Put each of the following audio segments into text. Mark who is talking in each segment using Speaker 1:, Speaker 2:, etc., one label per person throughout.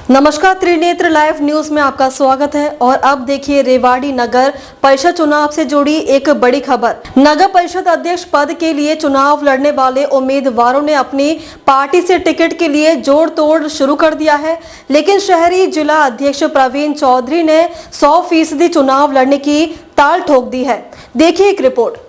Speaker 1: नमस्कार, Trinetra live news में आपका स्वागत है। और अब देखिए रेवाड़ी नगर परिषद चुनाव से जुड़ी एक बड़ी खबर। नगर परिषद अध्यक्ष पद के लिए चुनाव लड़ने वाले उम्मीदवारों ने अपनी पार्टी से टिकट के लिए जोड़ तोड़ शुरू कर दिया है, लेकिन शहरी जिला अध्यक्ष प्रवीण चौधरी ने 100% चुनाव लड़ने की ताल ठोक दी है। देखिए एक रिपोर्ट।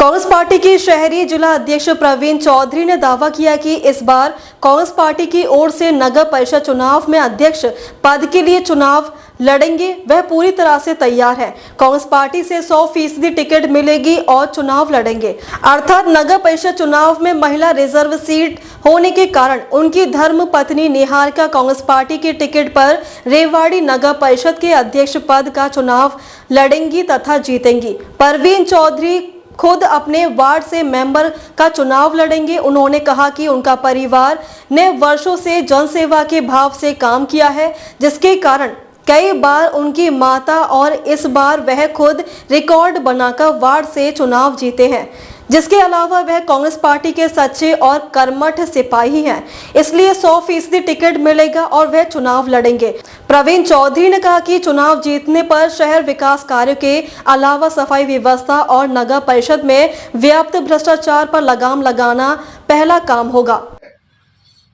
Speaker 1: कांग्रेस पार्टी की शहरी जिला अध्यक्ष प्रवीण चौधरी ने दावा किया कि इस बार कांग्रेस पार्टी की ओर से नगर परिषद चुनाव में अध्यक्ष पद के लिए चुनाव लड़ेंगे। वह पूरी तरह से तैयार है। कांग्रेस पार्टी से 100% टिकट मिलेगी और चुनाव लड़ेंगे। अर्थात नगर परिषद चुनाव में महिला रिजर्व सीट होने के कारण उनकी धर्म पत्नी निहारिका कांग्रेस पार्टी के टिकट पर रेवाड़ी नगर परिषद के अध्यक्ष पद का चुनाव लड़ेंगी तथा जीतेंगी। प्रवीण चौधरी खुद अपने वार्ड से मेंबर का चुनाव लड़ेंगे। उन्होंने कहा कि उनका परिवार ने वर्षों से जनसेवा के भाव से काम किया है, जिसके कारण कई बार उनकी माता और इस बार वह खुद रिकॉर्ड बनाकर वार्ड से चुनाव जीते हैं। जिसके अलावा वह कांग्रेस पार्टी के सच्चे और कर्मठ सिपाही हैं, इसलिए 100% टिकट मिलेगा और वह चुनाव लड़ेंगे। प्रवीण चौधरी ने कहा कि चुनाव जीतने पर शहर विकास कार्यों के अलावा सफाई व्यवस्था और नगर परिषद में व्याप्त भ्रष्टाचार पर लगाम लगाना पहला काम होगा।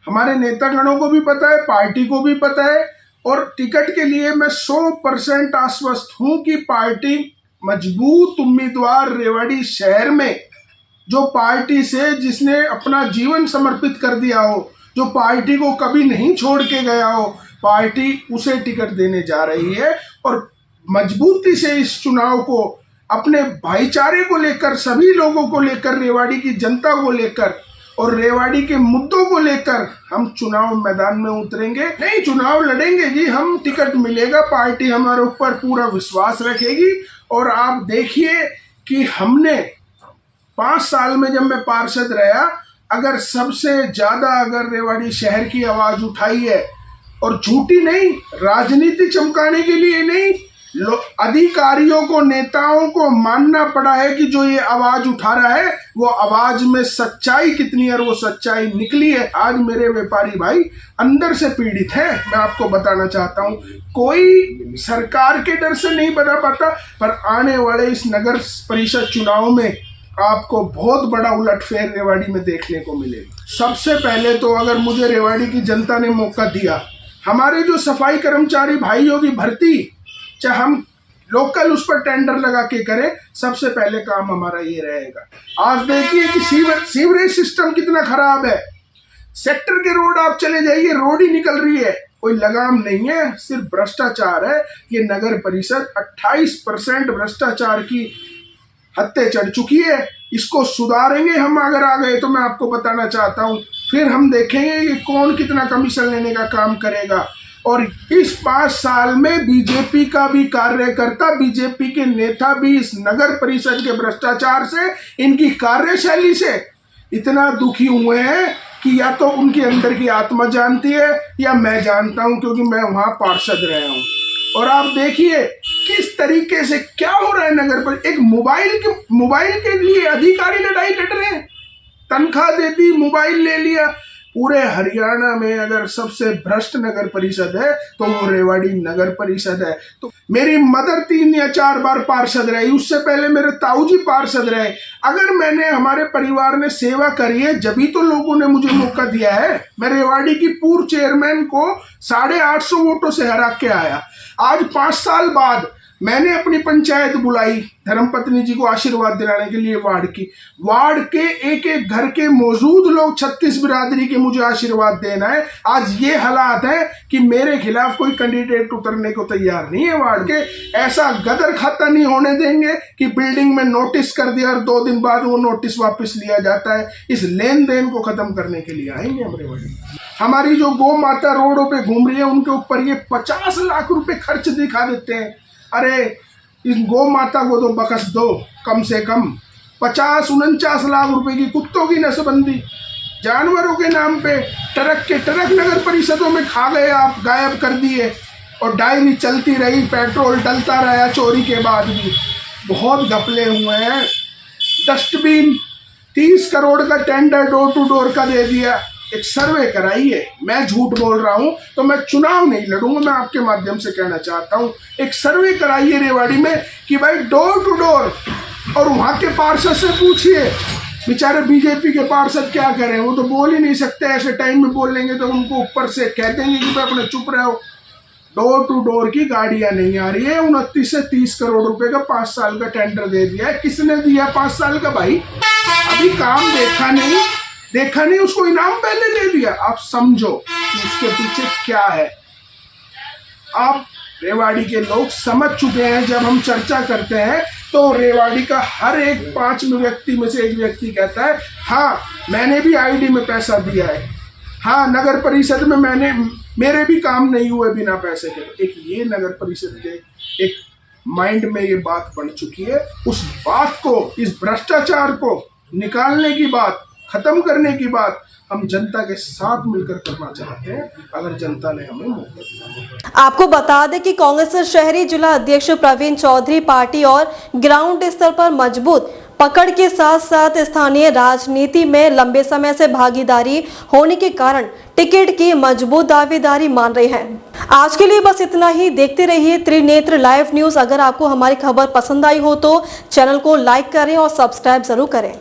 Speaker 2: हमारे नेतागणों को भी पता है, पार्टी को भी पता है, और टिकट के लिए मैं 100% आश्वस्त हूं कि पार्टी मजबूत उम्मीदवार रेवाड़ी शहर में, जो पार्टी से जिसने अपना जीवन समर्पित कर दिया हो, जो पार्टी को कभी नहीं छोड़ के गया हो, पार्टी उसे टिकट देने जा रही है। और मजबूती से इस चुनाव को अपने भाईचारे को लेकर, सभी लोगों को लेकर, रेवाड़ी की जनता को लेकर और रेवाड़ी के मुद्दों को लेकर हम चुनाव मैदान में उतरेंगे। नहीं, चुनाव लड़ेंगे जी, हम टिकट मिलेगा, पार्टी हमारे ऊपर पूरा विश्वास रखेगी। और आप देखिए कि हमने 5 साल में जब मैं पार्षद रहा, अगर सबसे ज्यादा अगर रेवाड़ी शहर की आवाज उठाई है, और झूठी नहीं, राजनीति चमकाने के लिए नहीं, अधिकारियों को, नेताओं को मानना पड़ा है कि जो ये आवाज उठा रहा है वो आवाज में सच्चाई कितनी है, और वो सच्चाई निकली है। आज मेरे व्यापारी भाई अंदर से पीड़ित है। मैं आपको बताना चाहता हूँ, कोई सरकार के डर से नहीं बना पाता, पर आने वाले इस नगर परिषद चुनाव में आपको बहुत बड़ा उलटफेर रेवाड़ी में देखने को मिलेगा। सबसे पहले तो अगर मुझे रेवाड़ी की जनता ने मौका दिया, हमारे जो सफाई कर्मचारी भाइयों की भर्ती, चाहे हम लोकल उस पर टेंडर लगा के करें, सबसे पहले काम हमारा ये रहेगा। आज देखिए कि सीवरेज सिस्टम कितना खराब है। सेक्टर के रोड आप चले जाइए, रोड ही निकल रही है, कोई लगाम नहीं है, सिर्फ भ्रष्टाचार है। ये नगर परिषद 28% भ्रष्टाचार की हत्या चढ़ चुकी है। इसको सुधारेंगे हम अगर आ गए तो। मैं आपको बताना चाहता हूं, फिर हम देखेंगे कि कौन कितना कमीशन लेने का काम करेगा। और इस 5 साल में बीजेपी का भी कार्यकर्ता, बीजेपी के नेता भी इस नगर परिषद के भ्रष्टाचार से, इनकी कार्यशैली से इतना दुखी हुए हैं कि या तो उनके अंदर की आत्मा जानती है या मैं जानता हूं, क्योंकि मैं वहां पार्षद रहा हूं। और आप देखिए किस तरीके से क्या हो रहा है नगर पर। एक मोबाइल के लिए अधिकारी लड़ाई लड़ रहे हैं, तनख्वाह दे दी, मोबाइल ले लिया। पूरे हरियाणा में अगर सबसे भ्रष्ट नगर परिषद है तो वो रेवाड़ी नगर परिषद है। तो मेरी मदर 3 या 4 बार पार्षद रही, उससे पहले मेरे ताऊजी पार्षद रहे। अगर मैंने, हमारे परिवार ने सेवा करी है, जभी तो लोगों ने मुझे मौका दिया है। मैं रेवाड़ी की पूर्व चेयरमैन को 850 वोटों से हरा के आया। आज 5 साल बाद मैंने अपनी पंचायत बुलाई धर्मपत्नी जी को आशीर्वाद दिलाने के लिए। वार्ड के एक एक घर के मौजूद लोग 36 बिरादरी के मुझे आशीर्वाद देना है। आज ये हालात है कि मेरे खिलाफ कोई कैंडिडेट उतरने को तैयार नहीं है वार्ड के। ऐसा गदर खाता नहीं होने देंगे कि बिल्डिंग में नोटिस कर दिया और 2 दिन बाद वो नोटिस वापस लिया जाता है। इस लेन देन को खत्म करने के लिए आएंगे हमारे बड़े। हमारी जो गौ माता रोडों पे घूम रही है, उनके ऊपर ये 50 लाख रुपए खर्च दिखा देते हैं। अरे इस गौ माता को तो बख्श दो, कम से कम 50-49 लाख रुपए की कुत्तों की नसबंदी, जानवरों के नाम पे ट्रक के ट्रक नगर परिषदों में खा गए, आप गायब कर दिए। और डायरी चलती रही, पेट्रोल डलता रहा चोरी के बाद भी। बहुत घपले हुए हैं। डस्टबिन 30 करोड़ का टेंडर डोर टू डोर का दे दिया, एक सर्वे कराइए। मैं झूठ बोल रहा हूं तो मैं चुनाव नहीं लड़ूंगा। मैं आपके माध्यम से कहना चाहता हूं, एक सर्वे कराइए रेवाड़ी में कि भाई डोर टू डोर, और वहां के पार्षद से पूछिए, बेचारे बीजेपी के पार्षद क्या करें, वो तो बोल ही नहीं सकते। ऐसे टाइम में बोल लेंगे तो उनको ऊपर से कह देंगे कि भाई अपने चुप रहो। डोर टू डोर की गाड़ियां नहीं आ रही है। 29 से 30 करोड़ रुपए का 5 साल का टेंडर दे दिया है। किसने दिया 5 साल का भाई? अभी काम देखा नहीं, उसको इनाम पहले दे दिया। आप समझो कि इसके पीछे क्या है। आप रेवाड़ी के लोग समझ चुके हैं। जब हम चर्चा करते हैं तो रेवाड़ी का हर एक 5 व्यक्ति में से एक व्यक्ति कहता है हाँ मैंने भी आईडी में पैसा दिया है, हाँ नगर परिषद में मेरे भी काम नहीं हुए बिना पैसे के। एक ये नगर परिषद के एक माइंड में ये बात बन चुकी है। उस बात को, इस भ्रष्टाचार को निकालने की बात, खत्म करने की बात हम जनता के साथ मिलकर करना चाहते हैं, अगर जनता ने हमें मौका दिया।
Speaker 1: आपको बता दें कि कांग्रेस शहरी जिला अध्यक्ष प्रवीण चौधरी पार्टी और ग्राउंड स्तर पर मजबूत पकड़ के साथ साथ स्थानीय राजनीति में लंबे समय से भागीदारी होने के कारण टिकट की मजबूत दावेदारी मान रहे हैं। आज के लिए बस इतना ही। देखते रहिए त्रिनेत्र लाइव न्यूज। अगर आपको हमारी खबर पसंद आई हो तो चैनल को लाइक करें और सब्सक्राइब जरूर करें।